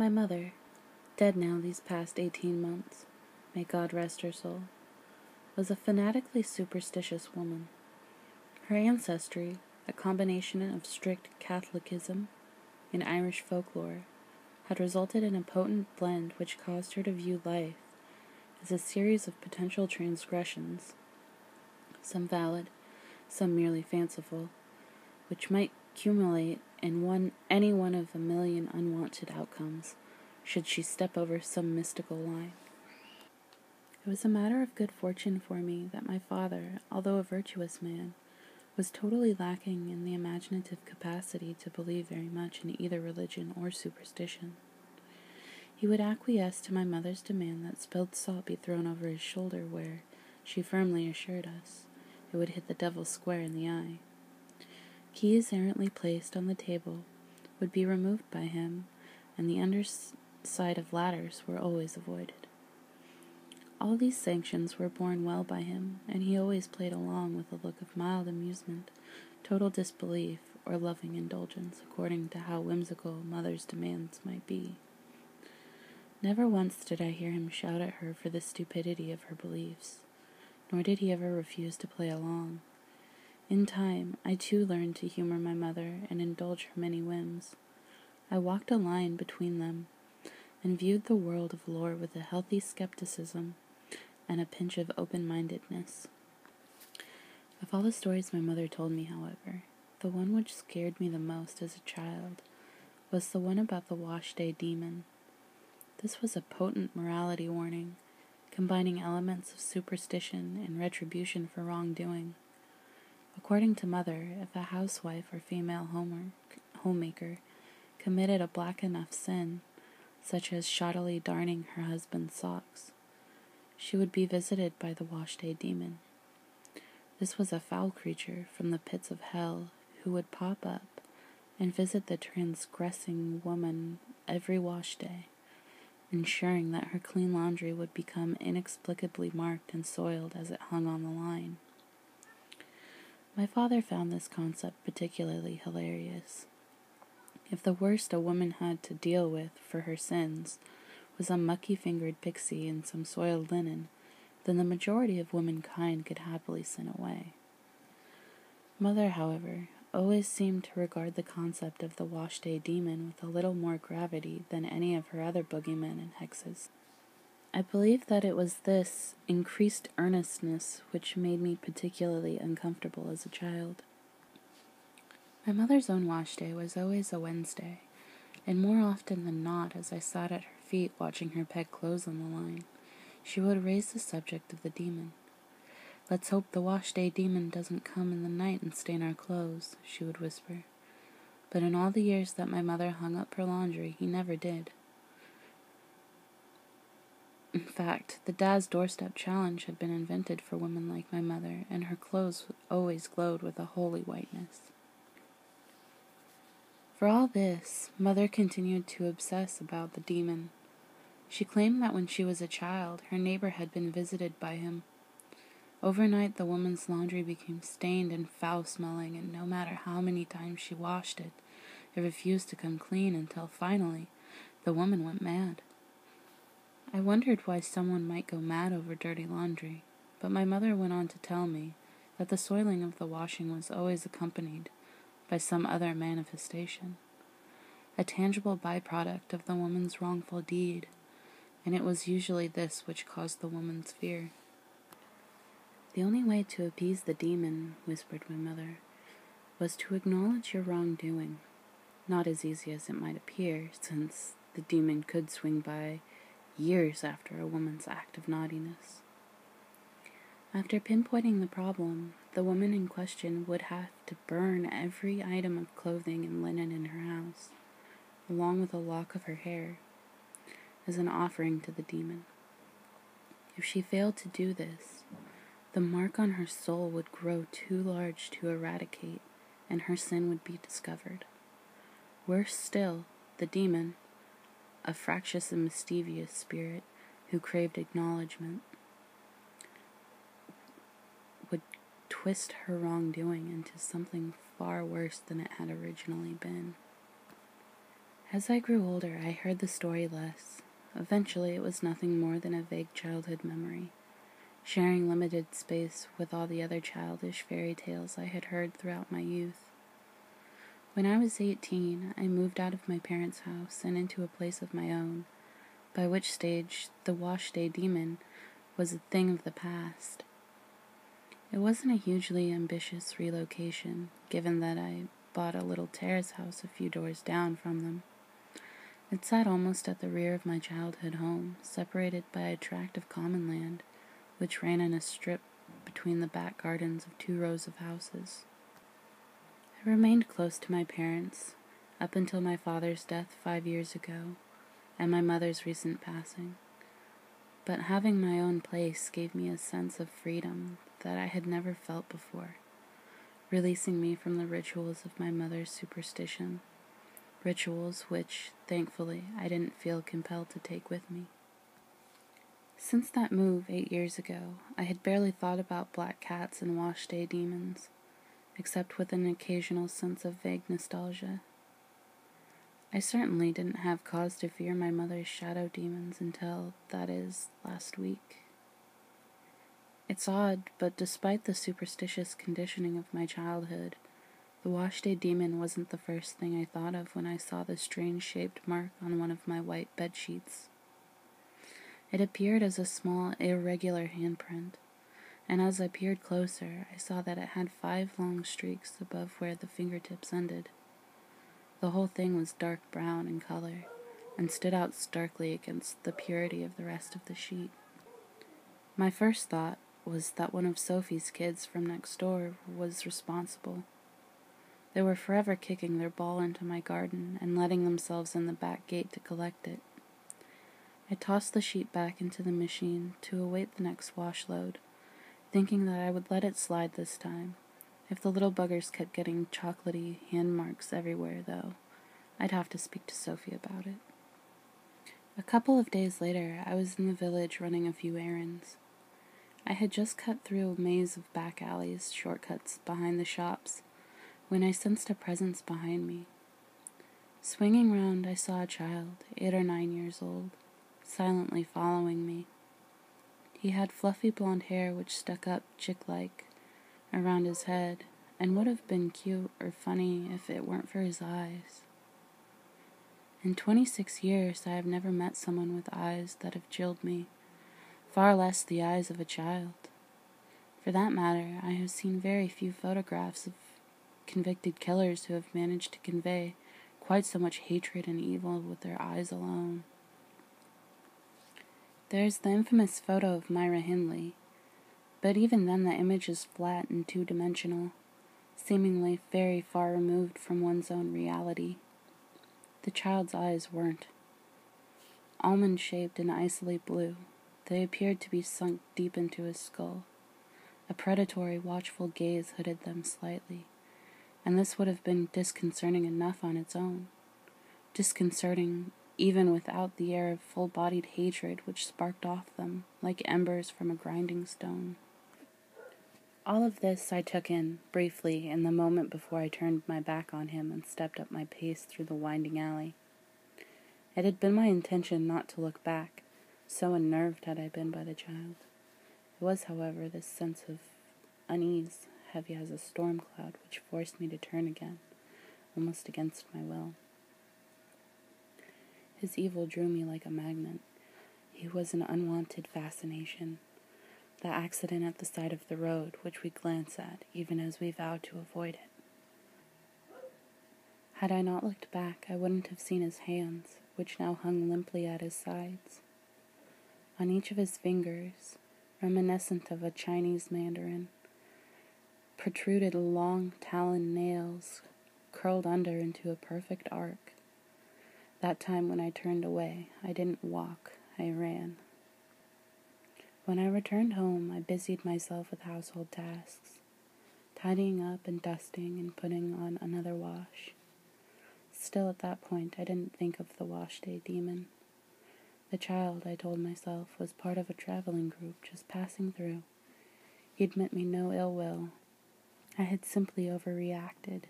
My mother, dead now these past 18 months, may God rest her soul, was a fanatically superstitious woman. Her ancestry, a combination of strict Catholicism and Irish folklore, had resulted in a potent blend which caused her to view life as a series of potential transgressions, some valid, some merely fanciful, which might accumulate in any one of a million unwanted outcomes, should she step over some mystical line. It was a matter of good fortune for me that my father, although a virtuous man, was totally lacking in the imaginative capacity to believe very much in either religion or superstition. He would acquiesce to my mother's demand that spilled salt be thrown over his shoulder where, she firmly assured us, it would hit the devil square in the eye. Keys errantly placed on the table would be removed by him, and the underside of ladders were always avoided. All these sanctions were borne well by him, and he always played along with a look of mild amusement, total disbelief, or loving indulgence, according to how whimsical mother's demands might be. Never once did I hear him shout at her for the stupidity of her beliefs, nor did he ever refuse to play along. In time, I too learned to humor my mother and indulge her many whims. I walked a line between them, and viewed the world of lore with a healthy skepticism and a pinch of open-mindedness. Of all the stories my mother told me, however, the one which scared me the most as a child was the one about the Washday demon. This was a potent morality warning, combining elements of superstition and retribution for wrongdoing. According to Mother, if a housewife or female homemaker committed a black enough sin, such as shoddily darning her husband's socks, she would be visited by the Washday demon. This was a foul creature from the pits of hell who would pop up and visit the transgressing woman every wash day, ensuring that her clean laundry would become inexplicably marked and soiled as it hung on the line. My father found this concept particularly hilarious. If the worst a woman had to deal with for her sins was a mucky-fingered pixie in some soiled linen, then the majority of womankind could happily sin away. Mother, however, always seemed to regard the concept of the Washday demon with a little more gravity than any of her other boogeymen and hexes. I believe that it was this increased earnestness which made me particularly uncomfortable as a child. My mother's own wash day was always a Wednesday, and more often than not, as I sat at her feet watching her peg clothes on the line, she would raise the subject of the demon. "Let's hope the Washday demon doesn't come in the night and stain our clothes," she would whisper. But in all the years that my mother hung up her laundry, he never did. In fact, the Dad's Doorstep Challenge had been invented for women like my mother, and her clothes always glowed with a holy whiteness. For all this, Mother continued to obsess about the demon. She claimed that when she was a child, her neighbor had been visited by him. Overnight, the woman's laundry became stained and foul-smelling, and no matter how many times she washed it, it refused to come clean until, finally, the woman went mad. I wondered why someone might go mad over dirty laundry, but my mother went on to tell me that the soiling of the washing was always accompanied by some other manifestation, a tangible byproduct of the woman's wrongful deed, and it was usually this which caused the woman's fear. "The only way to appease the demon," whispered my mother, "was to acknowledge your wrongdoing. Not as easy as it might appear, since the demon could swing by years after a woman's act of naughtiness." After pinpointing the problem, the woman in question would have to burn every item of clothing and linen in her house, along with a lock of her hair, as an offering to the demon. If she failed to do this, the mark on her soul would grow too large to eradicate, and her sin would be discovered. Worse still, the demon, a fractious and mischievous spirit who craved acknowledgement, would twist her wrongdoing into something far worse than it had originally been. As I grew older, I heard the story less. Eventually, it was nothing more than a vague childhood memory, sharing limited space with all the other childish fairy tales I had heard throughout my youth. When I was 18, I moved out of my parents' house and into a place of my own, by which stage the Washday demon was a thing of the past. It wasn't a hugely ambitious relocation, given that I bought a little terrace house a few doors down from them. It sat almost at the rear of my childhood home, separated by a tract of common land, which ran in a strip between the back gardens of 2 rows of houses. I remained close to my parents up until my father's death 5 years ago, and my mother's recent passing. But having my own place gave me a sense of freedom that I had never felt before, releasing me from the rituals of my mother's superstition, rituals which, thankfully, I didn't feel compelled to take with me. Since that move 8 years ago, I had barely thought about black cats and washday demons, except with an occasional sense of vague nostalgia. I certainly didn't have cause to fear my mother's shadow demons until, that is, last week. It's odd, but despite the superstitious conditioning of my childhood, the Washday demon wasn't the first thing I thought of when I saw the strange-shaped mark on one of my white bedsheets. It appeared as a small, irregular handprint, and as I peered closer, I saw that it had 5 long streaks above where the fingertips ended. The whole thing was dark brown in color, and stood out starkly against the purity of the rest of the sheet. My first thought was that one of Sophie's kids from next door was responsible. They were forever kicking their ball into my garden and letting themselves in the back gate to collect it. I tossed the sheet back into the machine to await the next wash load, thinking that I would let it slide this time. If the little buggers kept getting chocolatey hand marks everywhere, though, I'd have to speak to Sophie about it. A couple of days later, I was in the village running a few errands. I had just cut through a maze of back alleys, shortcuts behind the shops, when I sensed a presence behind me. Swinging round, I saw a child, 8 or 9 years old, silently following me. He had fluffy blonde hair which stuck up chick-like around his head, and would have been cute or funny if it weren't for his eyes. In 26 years, I have never met someone with eyes that have chilled me, far less the eyes of a child. For that matter, I have seen very few photographs of convicted killers who have managed to convey quite so much hatred and evil with their eyes alone. There's the infamous photo of Myra Hindley, but even then the image is flat and two-dimensional, seemingly very far removed from one's own reality. The child's eyes weren't. Almond-shaped and icily blue, they appeared to be sunk deep into his skull. A predatory, watchful gaze hooded them slightly, and this would have been disconcerting enough on its own. Disconcerting even without the air of full-bodied hatred which sparked off them like embers from a grinding stone. All of this I took in, briefly, in the moment before I turned my back on him and stepped up my pace through the winding alley. It had been my intention not to look back, so unnerved had I been by the child. It was, however, this sense of unease, heavy as a storm cloud, which forced me to turn again, almost against my will. His evil drew me like a magnet. He was an unwanted fascination. The accident at the side of the road, which we glance at, even as we vow to avoid it. Had I not looked back, I wouldn't have seen his hands, which now hung limply at his sides. On each of his fingers, reminiscent of a Chinese mandarin, protruded long talon nails, curled under into a perfect arc. That time when I turned away, I didn't walk, I ran. When I returned home, I busied myself with household tasks, tidying up and dusting and putting on another wash. Still at that point, I didn't think of the Washday demon. The child, I told myself, was part of a traveling group just passing through. He'd meant me no ill will. I had simply overreacted.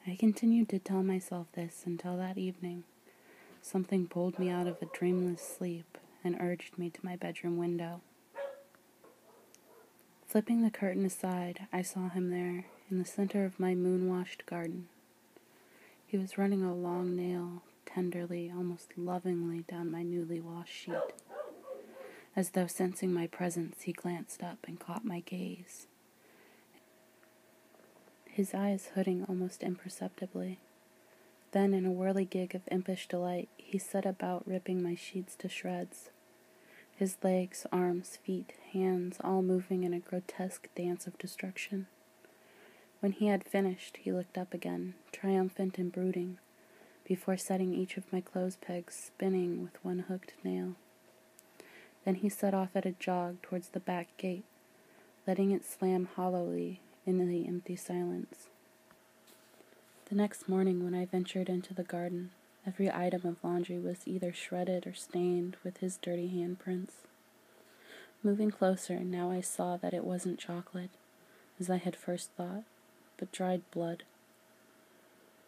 I continued to tell myself this until that evening. Something pulled me out of a dreamless sleep and urged me to my bedroom window. Flipping the curtain aside, I saw him there, in the center of my moon-washed garden. He was running a long nail, tenderly, almost lovingly, down my newly washed sheet. As though sensing my presence, he glanced up and caught my gaze. His eyes hooding almost imperceptibly. Then, in a whirligig of impish delight, he set about ripping my sheets to shreds. His legs, arms, feet, hands, all moving in a grotesque dance of destruction. When he had finished, he looked up again, triumphant and brooding, before setting each of my clothes pegs spinning with one hooked nail. Then he set off at a jog towards the back gate, letting it slam hollowly in the empty silence. The next morning, when I ventured into the garden, every item of laundry was either shredded or stained with his dirty handprints. Moving closer, now I saw that it wasn't chocolate, as I had first thought, but dried blood.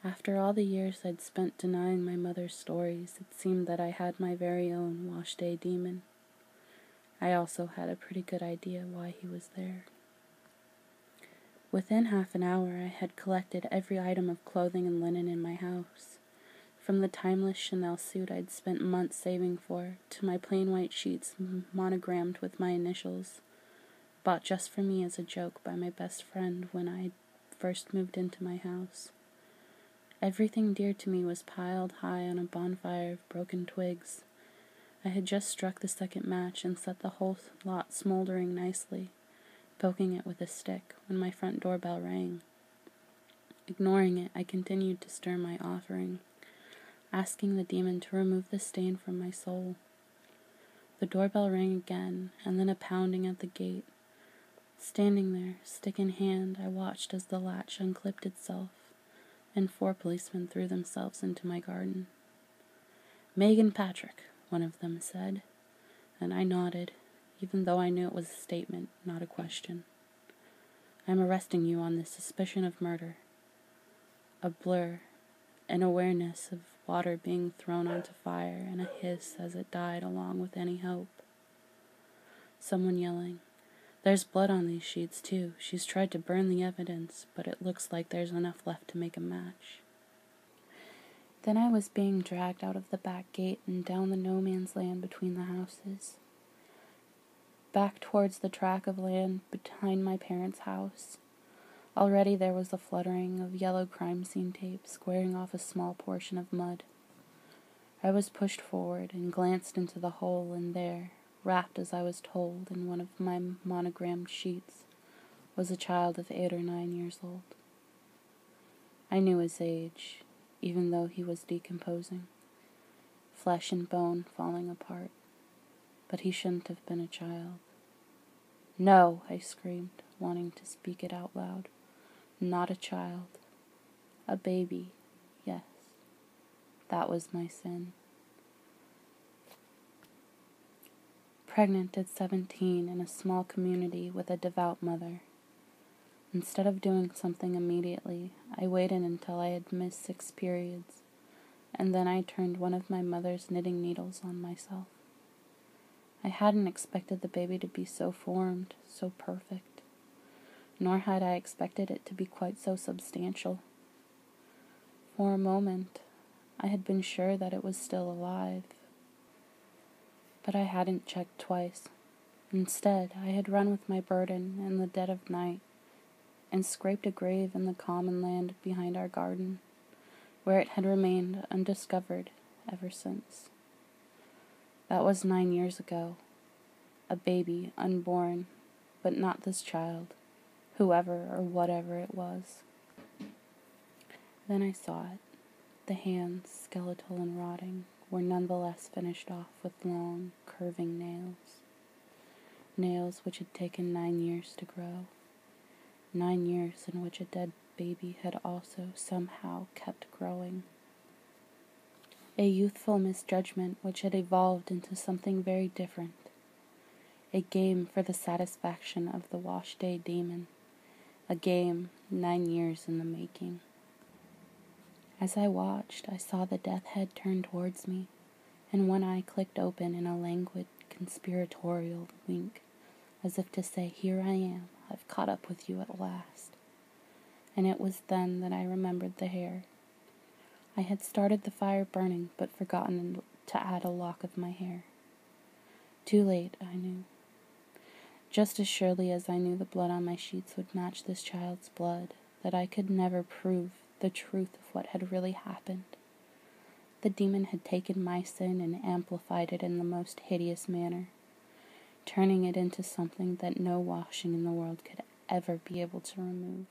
After all the years I'd spent denying my mother's stories, it seemed that I had my very own Washday demon. I also had a pretty good idea why he was there. Within half an hour, I had collected every item of clothing and linen in my house, from the timeless Chanel suit I'd spent months saving for, to my plain white sheets monogrammed with my initials, bought just for me as a joke by my best friend when I first moved into my house. Everything dear to me was piled high on a bonfire of broken twigs. I had just struck the second match and set the whole lot smoldering nicely, poking it with a stick, when my front doorbell rang. Ignoring it, I continued to stir my offering, asking the demon to remove the stain from my soul. The doorbell rang again, and then a pounding at the gate. Standing there, stick in hand, I watched as the latch unclipped itself, and 4 policemen threw themselves into my garden. "Megan Patrick," one of them said, and I nodded, even though I knew it was a statement, not a question. "I'm arresting you on the suspicion of murder." A blur, an awareness of water being thrown onto fire, and a hiss as it died along with any hope. Someone yelling, "There's blood on these sheets, too. She's tried to burn the evidence, but it looks like there's enough left to make a match." Then I was being dragged out of the back gate and down the no-man's land between the houses, back towards the tract of land behind my parents' house. Already there was a fluttering of yellow crime scene tape squaring off a small portion of mud. I was pushed forward and glanced into the hole, and there, wrapped as I was told in one of my monogrammed sheets, was a child of 8 or 9 years old. I knew his age, even though he was decomposing, flesh and bone falling apart, but he shouldn't have been a child. "No," I screamed, wanting to speak it out loud. "Not a child. A baby, yes. That was my sin." Pregnant at 17 in a small community with a devout mother. Instead of doing something immediately, I waited until I had missed 6 periods, and then I turned one of my mother's knitting needles on myself. I hadn't expected the baby to be so formed, so perfect, nor had I expected it to be quite so substantial. For a moment, I had been sure that it was still alive, but I hadn't checked twice. Instead, I had run with my burden in the dead of night and scraped a grave in the common land behind our garden, where it had remained undiscovered ever since. That was 9 years ago. A baby, unborn, but not this child, whoever or whatever it was. Then I saw it. The hands, skeletal and rotting, were nonetheless finished off with long, curving nails. Nails which had taken 9 years to grow. 9 years in which a dead baby had also somehow kept growing. A youthful misjudgment which had evolved into something very different. A game for the satisfaction of the Washday demon. A game 9 years in the making. As I watched, I saw the death head turn towards me, and one eye clicked open in a languid, conspiratorial wink, as if to say, "Here I am, I've caught up with you at last." And it was then that I remembered the hair. I had started the fire burning, but forgotten to add a lock of my hair. Too late, I knew. Just as surely as I knew the blood on my sheets would match this child's blood, that I could never prove the truth of what had really happened. The demon had taken my sin and amplified it in the most hideous manner, turning it into something that no washing in the world could ever be able to remove.